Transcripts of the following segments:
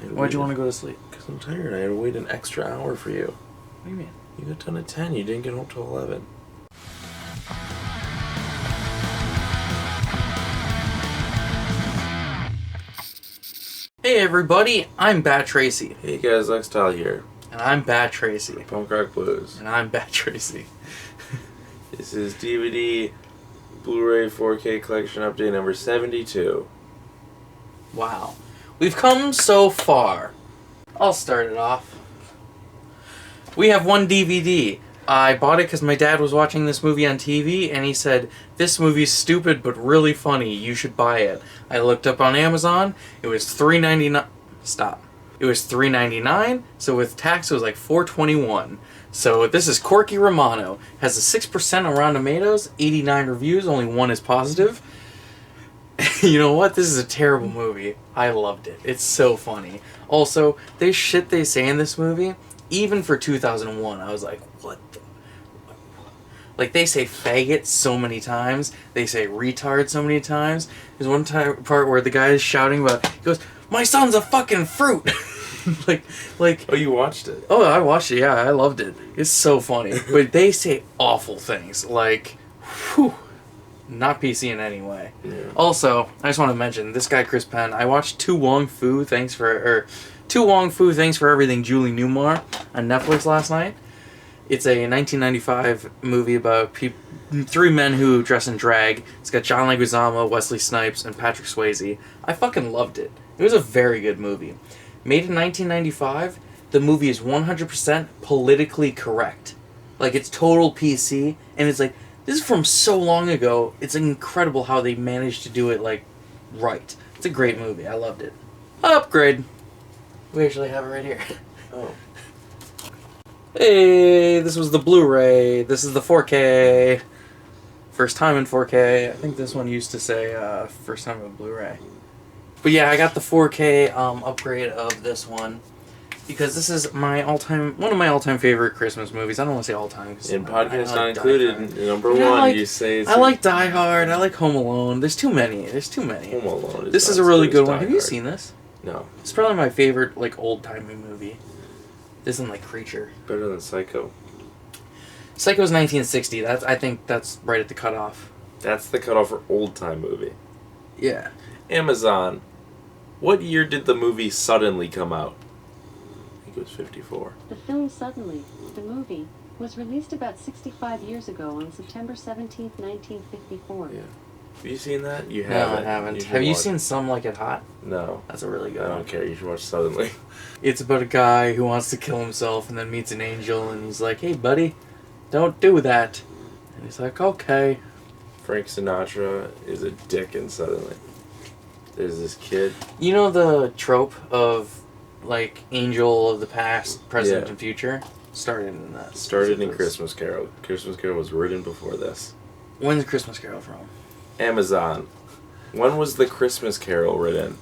Why'd you want to go to sleep? Because I'm tired. I had to wait an extra hour for you. What do you mean? You got done at 10. You didn't get home till 11. Hey everybody, I'm Bat Tracy. Hey guys, Lextile here. And I'm Bat Tracy. Punk Rock Blues. And I'm Bat Tracy. This is DVD Blu-ray 4K collection update number 72. Wow. We've come so far. I'll start it off. We have one DVD. I bought it because my dad was watching this movie on TV and he said, "This movie's stupid but really funny. You should buy it." I looked up on Amazon. It was $3.99. Stop. It was $3.99. So with tax, it was like $4.21. So this is Corky Romano. Has a 6% on Rotten Tomatoes. 89 reviews. Only one is positive. You know what? This is a terrible movie. I loved it. It's so funny. Also, there's shit they say in this movie. Even for 2001, I was like, what the... Like, they say faggot so many times. They say retard so many times. There's one part where the guy is shouting about... He goes, "My son's a fucking fruit!" like... Oh, you watched it? Oh, I watched it, yeah. I loved it. It's so funny. But they say awful things. Like, whew. Not PC in any way. Yeah. Also, I just want to mention, this guy, Chris Penn, I watched Tu Wong Fu, Thanks for Everything, Julie Newmar on Netflix last night. It's a 1995 movie about three men who dress in drag. It's got John Leguizamo, Wesley Snipes, and Patrick Swayze. I fucking loved it. It was a very good movie. Made in 1995, the movie is 100% politically correct. Like, it's total PC, and it's like, this is from so long ago. It's incredible how they managed to do it, like, right. It's a great movie. I loved it. Upgrade. We actually have it right here. Oh. Hey, this was the Blu-ray. This is the 4K. First time in 4K. I think this one used to say first time in Blu-ray. But yeah, I got the 4K upgrade of this one. Because this is one of my all-time favorite Christmas movies. I don't want to say all-time. In podcast not included, number one, you say it's... I like Die Hard, I like Home Alone. There's too many. Home Alone is This not is a as really good as good one. Die Have you Hard. seen this? No. It's probably my favorite, like, old-timey movie. This and, like, Creature. Better than Psycho. Psycho's 1960. I think that's right at the cutoff. That's the cutoff for old-time movie. Yeah. Amazon. What year did the movie Suddenly come out? I think it was 54. The film Suddenly, the movie, was released about 65 years ago on September 17th, 1954. Yeah. Have you seen that? You No, haven't. I haven't. should Have you watch seen it. Some Like It Hot? No. That's a really good I one. don't care. You should watch Suddenly. It's about a guy who wants to kill himself and then meets an angel and he's like, "Hey, buddy, don't do that." And he's like, "Okay." Frank Sinatra is a dick in Suddenly. There's this kid. You know the trope of, like, angel of the past, present, Yeah. and future? Started in that. Started in Christmas Carol. Christmas Carol was written before this. When's Christmas Carol from? Amazon. When was the Christmas Carol written?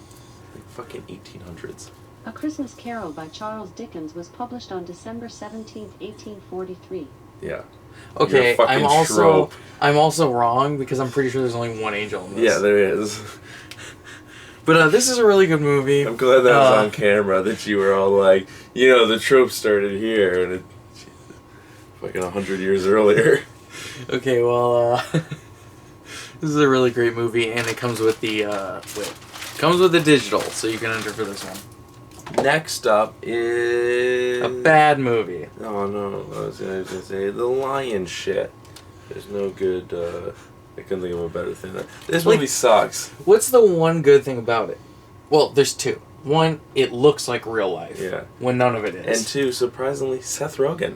Like fucking 1800s. A Christmas Carol by Charles Dickens was published on December 17th, 1843. Yeah. Okay, You're a fucking I'm trope. also wrong because I'm pretty sure there's only one angel in this. Yeah, there is. But this is a really good movie. I'm glad that was on camera, that you were all like, the trope started here, and it... fucking 100 years earlier. Okay, well, this is a really great movie, and it comes with the, comes with the digital, so you can enter for this one. Next up is... A bad movie. Oh, no. I was going to say The Lion shit. There's no good... I couldn't think of a better thing. This movie sucks. What's the one good thing about it? Well, there's two. One, it looks like real life. Yeah. When none of it is. And two, surprisingly, Seth Rogen.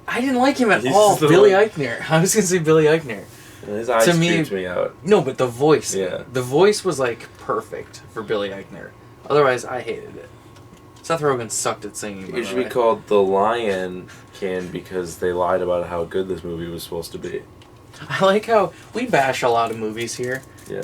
I didn't like him at He's all. the Billy one- Eichner. I was going to say Billy Eichner. And his eyes creeped me out. No, but the voice. Yeah. The voice was, like, perfect for Billy Eichner. Otherwise, I hated it. Seth Rogen sucked at singing. It should be called The Lion Can because they lied about how good this movie was supposed to be. I like how we bash a lot of movies here. Yeah.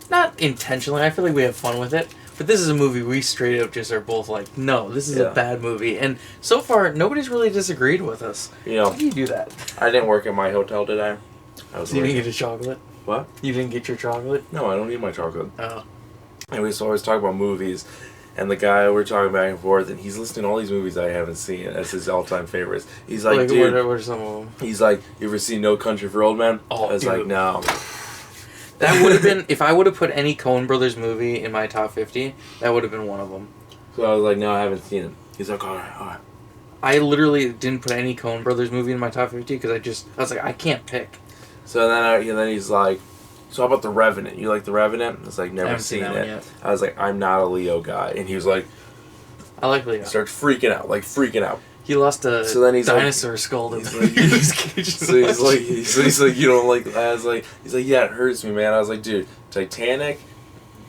Not intentionally. I feel like we have fun with it. But this is a movie we straight up just are both like, no, this is a bad movie. And so far, nobody's really disagreed with us. How do you do that? I didn't work at my hotel, did I? So you didn't get a chocolate? What? You didn't get your chocolate? No, I don't eat my chocolate. Oh. And we always talk about movies. And the guy, we're talking back and forth, and he's listing all these movies I haven't seen as his all-time favorites. He's like, dude... What are some of them? He's like, you ever seen No Country for Old Men? Oh, I was like, no. That would have been... If I would have put any Coen Brothers movie in my top 50, that would have been one of them. So I was like, no, I haven't seen it. He's like, all right. I literally didn't put any Coen Brothers movie in my top 50 because I was like, I can't pick. So then he's like, so how about The Revenant? You like The Revenant? I was like, never seen it. Yet. I was like, I'm not a Leo guy. And he was like... I like Leo. He starts freaking out. He lost a dinosaur skull to he's like, you don't like... He's like, yeah, it hurts me, man. I was like, dude, Titanic...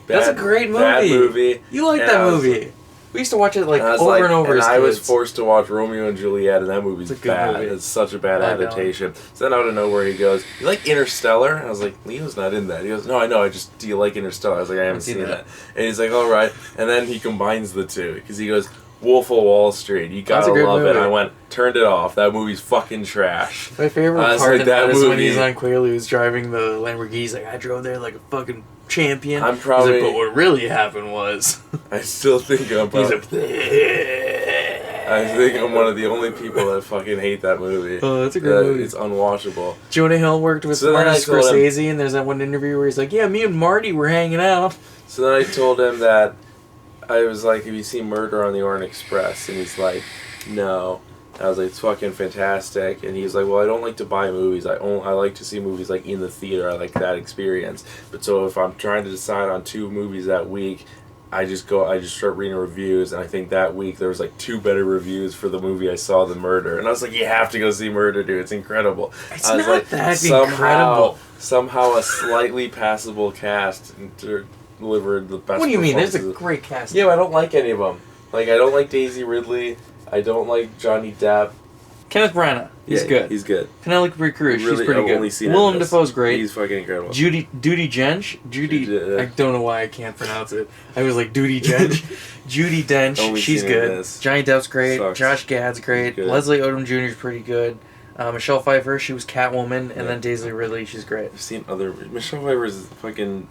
That's a great movie. Bad movie. You like that movie. We used to watch it over and over. And as I was kids. forced to watch Romeo and Juliet, and that movie's bad. Movie. It's such a bad adaptation. So then out of nowhere he goes, "You like Interstellar?" And I was like, "Leo's not in that." He goes, "No, I know. Do you like Interstellar?" I was like, "I haven't seen that." And he's like, "All right." And then he combines the two because he goes, "Wolf of Wall Street. You gotta love it." And I went, turned it off. That movie's fucking trash. My favorite part of that is when he's on Quaaludes driving the Lamborghini. He's like, I drove there like a fucking champion. I'm probably... He's like, but what really happened was... I still think I'm probably... I think I'm one of the only people that fucking hate that movie. Oh, that's a great movie. It's unwatchable. Jonah Hill worked with Martin Scorsese, and there's that one interview where he's like, yeah, me and Marty were hanging out. So then I told him that I was like, have you seen Murder on the Orient Express? And he's like, no. I was like, it's fucking fantastic. And he's like, well, I don't like to buy movies. I like to see movies like in the theater. I like that experience. But so if I'm trying to decide on 2 movies that week, I just start reading reviews. And I think that week there was like 2 better reviews for the movie I saw than Murder. And I was like, you have to go see Murder, dude. It's incredible. It's not like, that incredible. Somehow a slightly passable cast delivered the best. What do you mean? There's a great cast. Yeah, but I don't like any of them. Like, I don't like Daisy Ridley. I don't like Johnny Depp. Kenneth Branagh. He's good. He's good. Penelope Cruz. She's pretty good. Willem Dafoe's great. He's fucking incredible. Judi Dench. I don't know why I can't pronounce it. I was like Judi Dench. Judi Dench. She's good. Johnny Depp's great. Sucks. Josh Gad's great. Leslie Odom Jr. is pretty good. Michelle Pfeiffer. She was Catwoman, and then Daisy Ridley. She's great. I've seen other. Michelle Pfeiffer is fucking.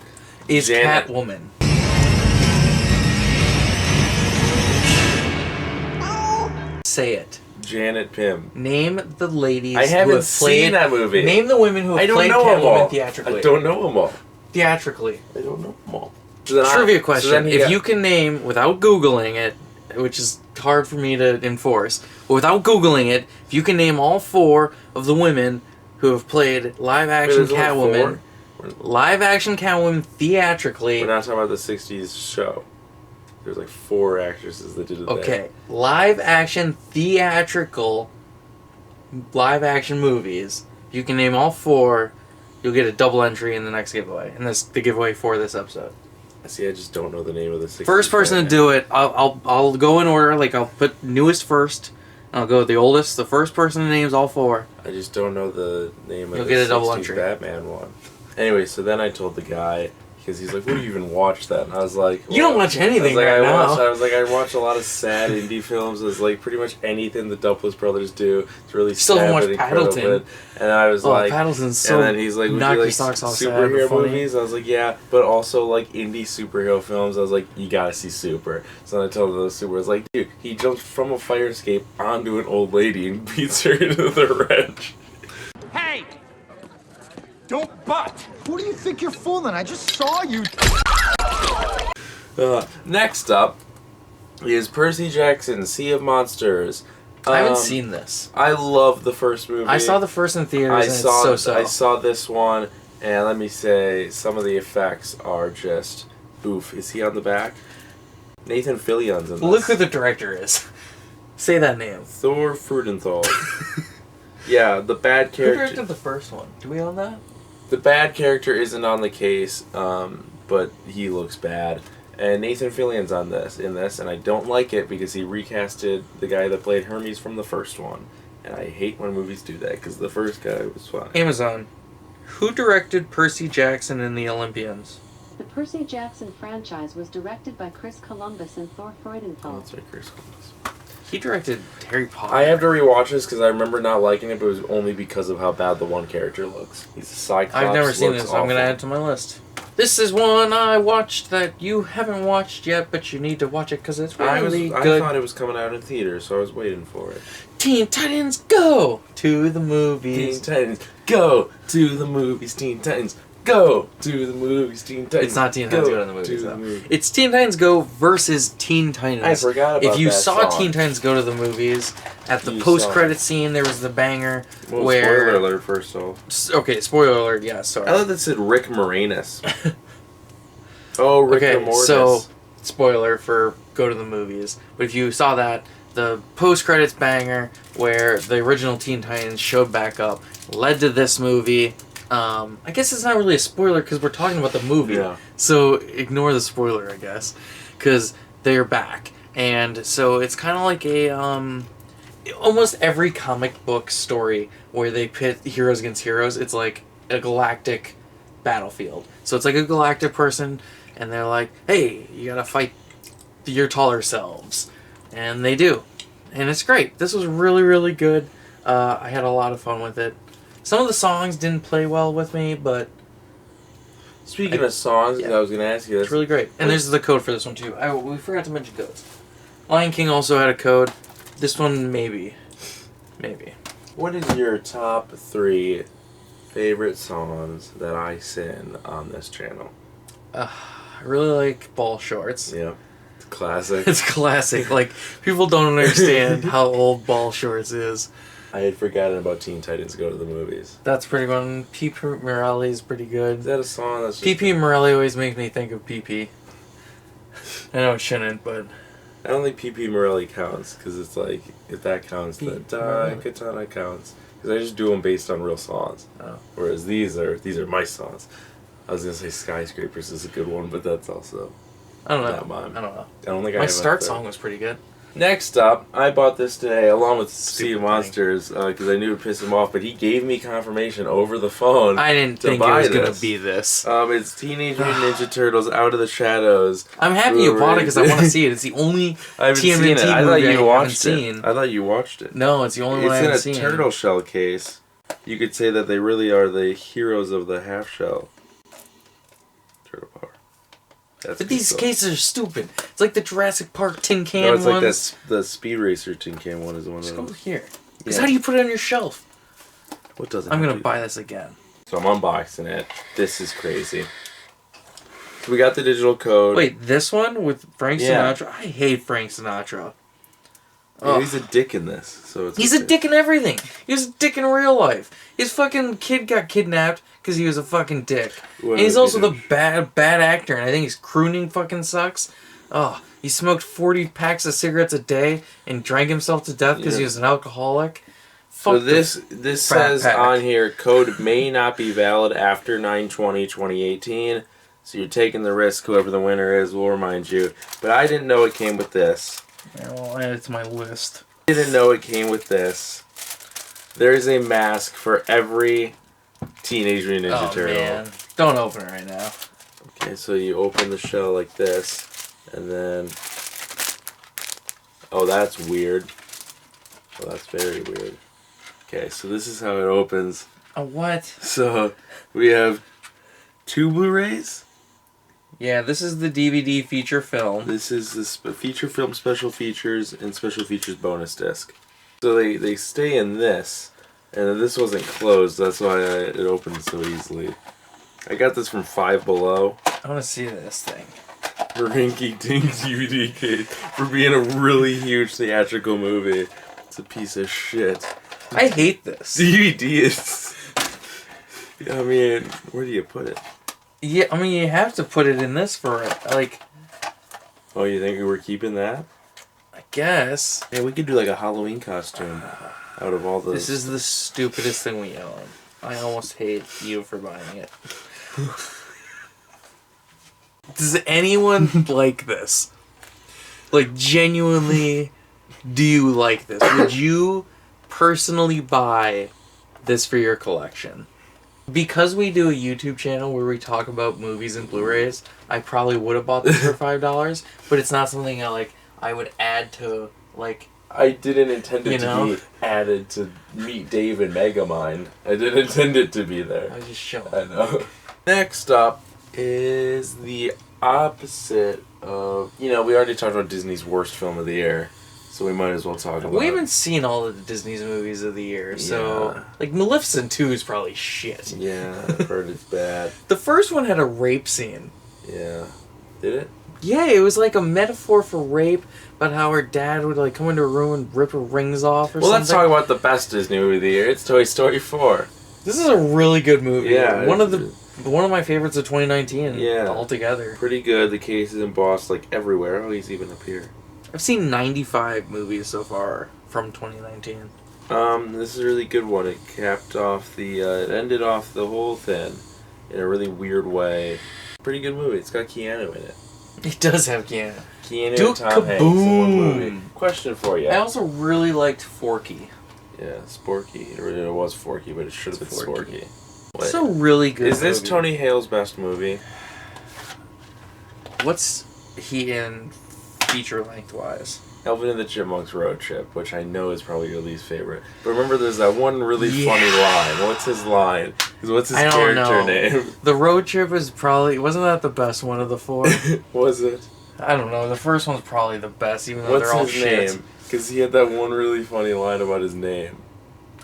Is Catwoman. Say it. Janet Pym. Name the ladies I haven't who have played... seen that movie. Name the women who have played Catwoman theatrically. I don't know them all. Theatrically. I don't know them all. Trivia question. If you can name, without Googling it, which is hard for me to enforce, but without Googling it, if you can name all 4 of the women who have played live-action Catwoman... Live-action Catwoman theatrically... We're not talking about the 60s show. There's like 4 actresses that did it. Okay, live-action theatrical live-action movies. If you can name all 4, you'll get a double entry in the next giveaway. And this the giveaway for this episode. See, I just don't know the name of the 60s. First person to do it, I'll go in order. Like I'll put newest first. I'll go with the oldest. The first person who names all 4. I just don't know the name of you'll the get a double 60s entry. Batman one. Anyway, so then I told the guy. Because he's like, "What do you even watch that?" And I was like, "You don't watch anything right now." I watch a lot of sad indie films. It's like pretty much anything the Duplass brothers do. It's really still sad watch but Paddleton. incredible. And I was like, Paddleton's so. And then he's like, "Would you like superhero movies?" I was like, "Yeah, but also like indie superhero films." I was like, "You gotta see Super." So then I told him the Super. I was like, "Dude, he jumps from a fire escape onto an old lady and beats her into the wrench." Hey! Don't butt! Who do you think you're fooling? I just saw you. Next up is Percy Jackson, Sea of Monsters. I haven't seen this. I love the first movie. I saw the first in theaters and it's so. I saw this one, and let me say, some of the effects are just oof. Is he on the back? Nathan Fillion's in this. Look who the director is. Say that name. Thor Freudenthal. Yeah, the bad character. Who directed the first one? Do we own that? The bad character isn't on the case, but he looks bad. And Nathan Fillion's in this, and I don't like it because he recasted the guy that played Hermes from the first one. And I hate when movies do that, because the first guy was fine. Amazon. Who directed Percy Jackson and the Olympians? The Percy Jackson franchise was directed by Chris Columbus and Thor Freudenthal. Oh, that's right, Chris Columbus. He directed Harry Potter. I have to rewatch this because I remember not liking it, but it was only because of how bad the one character looks. He's a Cyclops. I've never seen this. Awful. I'm going to add it to my list. This is one I watched that you haven't watched yet, but you need to watch it because it's really I good. thought it was coming out in theaters, so I was waiting for it. Teen Titans Go to the movies. Teen Titans, go to the movies. Teen Titans, go to the movies. Teen Titans. It's not Teen Titans Go to the movies, though. movies. It's Teen Titans Go versus Teen Titans. I forgot about If you that saw song. Teen Titans Go to the movies, at the You post-credit scene, there was the banger Well, where... spoiler alert first off. Okay, spoiler alert, yeah, sorry. I thought that said Rick Moranis. Oh, Rick Okay, Moranis. so, spoiler for Go to the Movies. But if you saw that, the post-credits banger where the original Teen Titans showed back up led to this movie. I guess it's not really a spoiler because we're talking about the movie. Yeah. So ignore the spoiler, I guess. Because they're back. And so it's kind of like a... almost every comic book story where they pit heroes against heroes, it's like a galactic battlefield. So it's like a galactic person, and they're like, hey, you gotta fight your taller selves. And they do. And it's great. This was really, really good. I had a lot of fun with it. Some of the songs didn't play well with me, but Speaking of songs, yeah. I was going to ask you this. it's really great. And there's the code for this one, too. We forgot to mention codes. Lion King also had a code. This one, maybe. Maybe. What is your top 3 favorite songs that I sing on this channel? I really like Ball Shorts. Yeah. It's classic. It's classic. Like, people don't understand how old Ball Shorts is. I had forgotten about Teen Titans Go to the Movies. That's pretty good. P.P. Morelli is pretty Is good. that a song that's just... P.P. Morelli always makes me think of P.P. I know it shouldn't, but... I don't think P.P. Morelli counts, because it's like, if that counts, then Morelli. Katana counts. Because I just do them based on real songs. Oh. Whereas these are my songs. I was going to say Skyscrapers is a good one, but that's also I don't know. not mine. I don't know. I don't think I My have start a- song was pretty good. Next up, I bought this today along with Sea Stupid of Monsters because I knew it would piss him off, but he gave me confirmation over the phone. I didn't to think it buy was going this. to be this. It's Teenage Mutant Ninja Turtles Out of the Shadows. I'm happy you bought it because I want to see it. It's the only I haven't TMNT seen it. I thought movie I you haven't watched seen. it. I thought you watched it. No, it's the only one I It's in haven't a seen. turtle shell case. You could say that they really are the heroes of the half shell. Turtle power. That's But good these stuff. cases are stupid. It's like the Jurassic Park tin can No, it's ones. like that's the Speed Racer tin can one is one of Just go those. here. Because Yeah. how do you put it on your shelf? What does it I'm have going to do? buy this again. So I'm unboxing it. This is crazy. So we got the digital code. Wait, this one with Frank Yeah. Sinatra? I hate Frank Sinatra. Yeah, Ugh. he's a dick in this. So it's He's a okay. dick in everything. He was a dick in real life. His fucking kid got kidnapped because he was a fucking dick. Well, and he's he also the did. bad actor, and I think his crooning fucking sucks. Oh, he smoked 40 packs of cigarettes a day and drank himself to death because he Yeah. was an alcoholic. So Fuck this frat says pack. on here, code may not be valid after 9/20/2018. So you're taking the risk. Whoever the winner is will remind you. But I didn't know it came with this. I'll add it to my list. Didn't know it came with this. There's a mask for every Teenage Mutant Ninja Oh, Turtle. man. Don't open it right now. Okay, so you open the shell like this, and then... Oh, that's weird. Oh, that's very weird. Okay, so this is how it opens. What? So, we have 2 Blu-rays. Yeah, this is the DVD feature film. This is the feature film special features and special features bonus disc. So they stay in this, and this wasn't closed, that's why it opened so easily. I got this from Five Below. I want to see this thing. Rinky Dink DVD case for being a really huge theatrical movie. It's a piece of shit. I hate this. DVD is... I mean, where do you put it? Yeah, I mean, you have to put it in this for it. Like, Oh, you think we were keeping that? I guess. Yeah, we could do like a Halloween costume out of all those. This is the stupidest thing we own. I almost hate you for buying it. Does anyone like this? Like, genuinely, do you like this? Would you personally buy this for your collection? Because we do a YouTube channel where we talk about movies and Blu-rays, I probably would have bought this for $5, but it's not something I would add to, like... I didn't intend it You to know? be added to Meet Dave and Megamind. I didn't intend it to be there. I was just showing. I know. Next up, is the opposite of... You know, we already talked about Disney's worst film of the year, so we might as well talk about... We haven't seen all of the Disney's movies of the year, so... Yeah. Like, Maleficent 2 is probably shit. Yeah, I've heard it's bad. The first one had a rape scene. Yeah. Did it? Yeah, it was like a metaphor for rape, about how her dad would like come into a room and rip her rings off or something. Well, let's talk about the best Disney movie of the year. It's Toy Story 4. This is a really good movie. Yeah. One of my favorites of 2019 Yeah. altogether. Pretty good. The case is embossed like everywhere. Oh, he's even up here. I've seen 95 movies so far from 2019. This is a really good one. It capped off it ended off the whole thing in a really weird way. Pretty good movie. It's got Keanu in it. It does have Keanu. Keanu and Tom Hanks in one movie. Question for you. I also really liked Forky. Yeah, Sporky. It was Forky, but it should have been Forky. Sporky. It's a really good Is this movie. Tony Hale's best movie? What's he in feature length wise? Alvin and the Chipmunks Road Trip, which I know is probably your least favorite. But remember, there's that one really funny line. What's his line? What's his character name? The road trip is probably... Wasn't that the best one of the four? Was it? I don't know. The first one's probably the best, even though What's they're all his shit. name? Because he had that one really funny line about his name.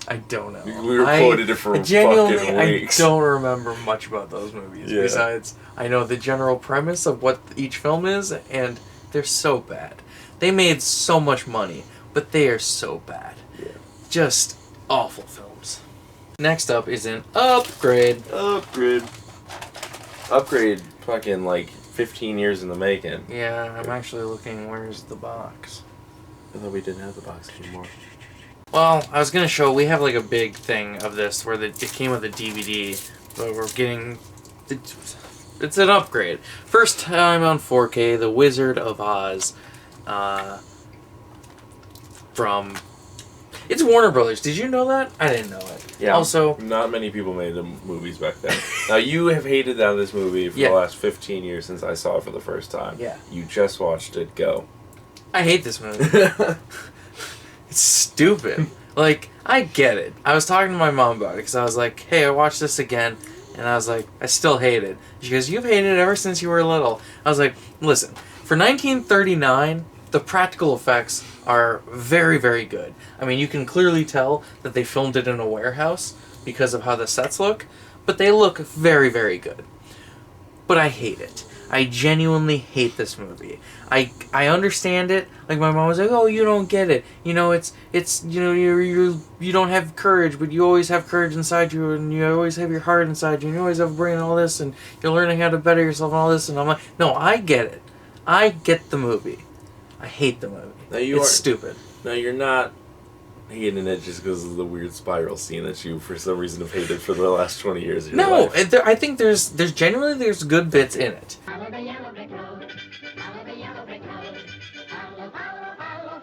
I don't know. We were quoted it for fucking weeks. I don't remember much about those movies. Yeah. Besides, I know the general premise of what each film is, and they're so bad. They made so much money, but they are so bad. Yeah. Just awful films. Next up is an Upgrade. Upgrade, fucking like 15 years in the making. Yeah, I'm actually looking, where's the box? I thought we didn't have the box anymore. Well, I was gonna show, we have like a big thing of this where it came with a DVD, but we're getting... It's an upgrade. First time on 4K, The Wizard of Oz. From... It's Warner Brothers. Did you know that? I didn't know it. Yeah. Also... Not many people made the movies back then. Now, you have hated this movie for the last 15 years since I saw it for the first time. Yeah. You just watched it. Go. I hate this movie. It's stupid. Like, I get it. I was talking to my mom about it because I was like, hey, I watched this again. And I was like, I still hate it. She goes, you've hated it ever since you were little. I was like, listen, for 1939, the practical effects are very, very good. I mean, you can clearly tell that they filmed it in a warehouse because of how the sets look. But they look very, very good. But I hate it. I genuinely hate this movie. I understand it. Like, my mom was like, oh, you don't get it. You know, it's you know, you don't have courage, but you always have courage inside you, and you always have your heart inside you, and you always have a brain and all this, and you're learning how to better yourself and all this. And I'm like, no, I get it. I get the movie. I hate the movie. It's stupid. No, you're not hating it just because of the weird spiral scene that you, for some reason, have hated for the last 20 years of your life. I think there's genuinely good bits in it. Follow the yellow brick road. Follow the yellow brick road. Follow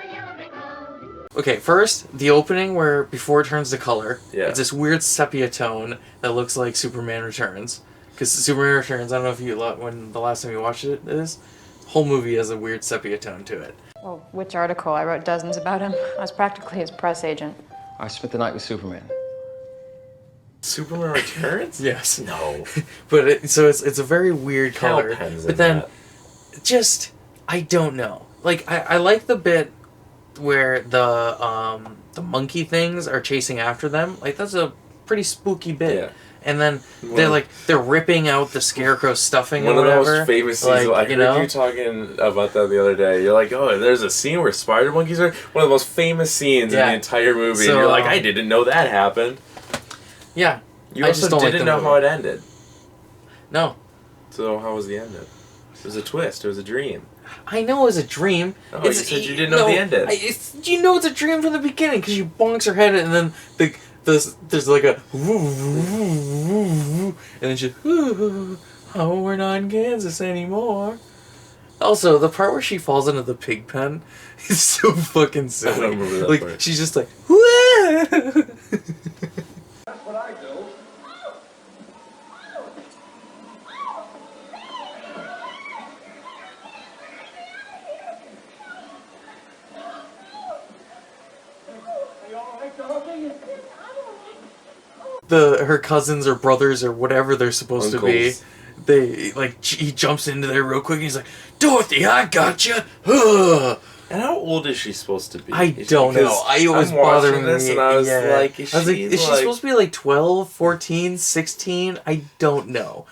the yellow brick road. Okay, first, the opening where before it turns to color, Yeah. it's this weird sepia tone that looks like Superman Returns. Because Superman Returns, I don't know if when the last time you watched it is, the whole movie has a weird sepia tone to it. Well, which article? I wrote dozens about him. I was practically his press agent. I spent the night with Superman. Superman Returns? Yes. No. But it's a very weird color. Pen's But in then, that. just, I don't know. Like, I like the bit where the monkey things are chasing after them. Like, that's a pretty spooky bit. Yeah. And then they're ripping out the scarecrow stuffing One or of the whatever. most famous scenes. I heard you talking about that the other day. You're like, oh, there's a scene where spider monkeys are one of the most famous scenes in the entire movie. So, and you're like, I didn't know that happened. Yeah. You I also just don't didn't know how it ended. No. So how was the ending? It was a twist. It was a dream. I know it was a dream. Oh, you said you didn't know the ending. You know it's a dream from the beginning because you bonks her head and then there's like a and then she oh, we're not in Kansas anymore. Also, the part where she falls into the pig pen is so fucking silly. I don't remember that like part. she's just like That's what I do. Are you all right, Dorothy? her cousins or brothers or whatever they're supposed to be. Uncles. he jumps into there real quick and he's like, Dorothy, I gotcha. Ugh. And how old is she supposed to be? I don't know. It was bothering me. And I was like, is she supposed to be like 12, 14, 16? I don't know.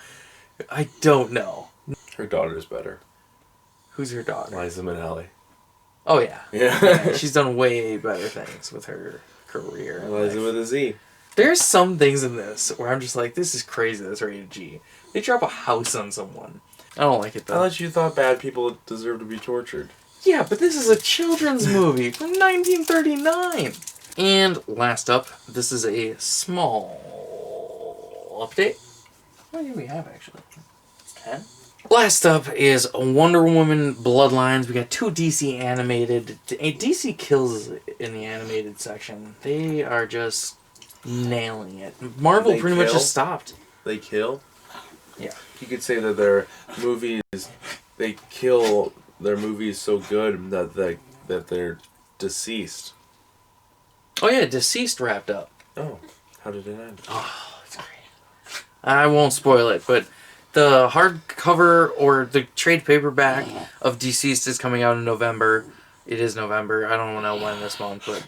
Her daughter's better. Who's her daughter? Liza Minnelli. Oh, yeah. Yeah. She's done way better things with her career. Liza with a Z. There's some things in this where I'm just like, this is crazy that's rated G. They drop a house on someone. I don't like it, though. I thought you thought bad people deserve to be tortured. Yeah, but this is a children's movie from 1939. And last up, this is a small update. What do we have, actually? 10? Last up is Wonder Woman Bloodlines. We got 2 DC animated. DC kills in the animated section. They are just nailing it. Marvel pretty much just stopped. They kill? Yeah. You could say that their movies, they kill their movies so good that they're deceased. Oh yeah, Deceased wrapped up. Oh, how did it end? Oh, it's great. I won't spoil it, but the hardcover or the trade paperback of Deceased is coming out in November. It is November. I don't know when this month, but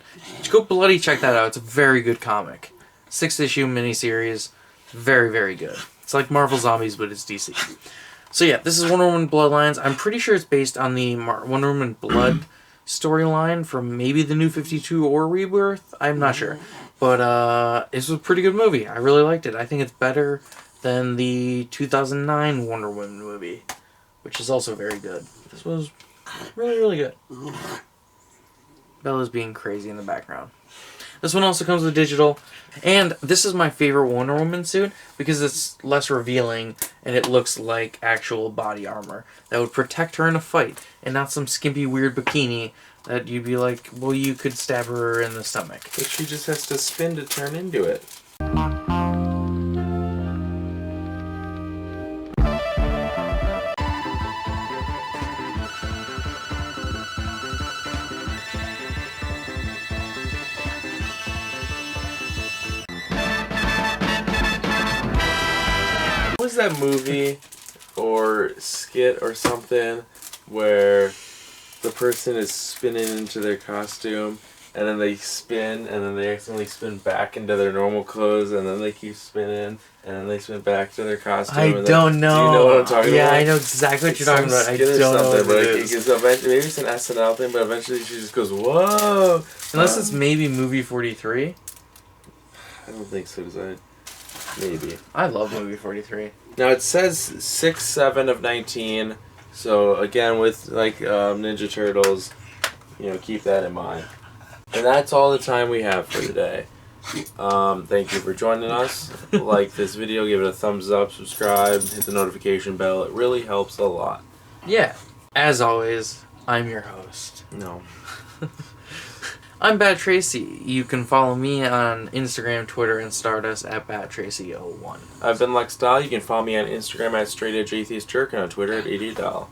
go bloody check that out. It's a very good comic. 6-issue miniseries. Very, very good. It's like Marvel Zombies, but it's DC. So yeah, this is Wonder Woman Bloodlines. I'm pretty sure it's based on the Wonder Woman Blood storyline from maybe the New 52 or Rebirth. I'm not sure. But it was a pretty good movie. I really liked it. I think it's better than the 2009 Wonder Woman movie, which is also very good. This was really, really good. Bella's being crazy in the background. This one also comes with digital. And this is my favorite Wonder Woman suit because it's less revealing and it looks like actual body armor that would protect her in a fight and not some skimpy weird bikini that you'd be like, well, you could stab her in the stomach. But she just has to spin to turn into it. What was that movie or skit or something where the person is spinning into their costume and then they spin and then they accidentally spin back into their normal clothes and then they keep spinning and then they spin back to their costume? I don't know. Do you know what I'm talking about? Yeah, I know exactly what you're talking about. I don't know what it is. Maybe it's an SNL thing, but eventually she just goes, whoa! Unless it's maybe Movie 43. I don't think so, because maybe. I love Movie 43. Now it says 6/7 of 19, so again with like Ninja Turtles, keep that in mind. And that's all the time we have for today. Thank you for joining us. Like this video, give it a thumbs up, subscribe, hit the notification bell. It really helps a lot. Yeah. As always, I'm your host. No. I'm Bat Tracy. You can follow me on Instagram, Twitter, and Stardust at BatTracy01. I've been Lex Dahl. You can follow me on Instagram at StraightEdgeAtheistJerk and on Twitter at ADDahl.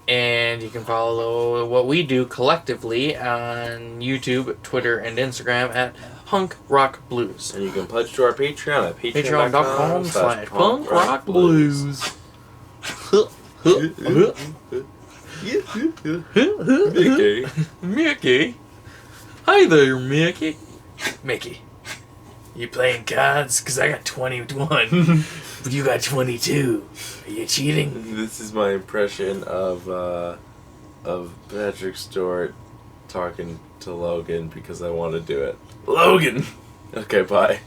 And you can follow what we do collectively on YouTube, Twitter, and Instagram at Punk Rock Blues. And you can pledge to our Patreon at Patreon.com/punkrockblues. Mickey. Hi there, Mickey. Mickey. You playing cards? Because I got 21. But you got 22. Are you cheating? This is my impression of Patrick Stewart talking to Logan because I want to do it. Logan! Okay, bye.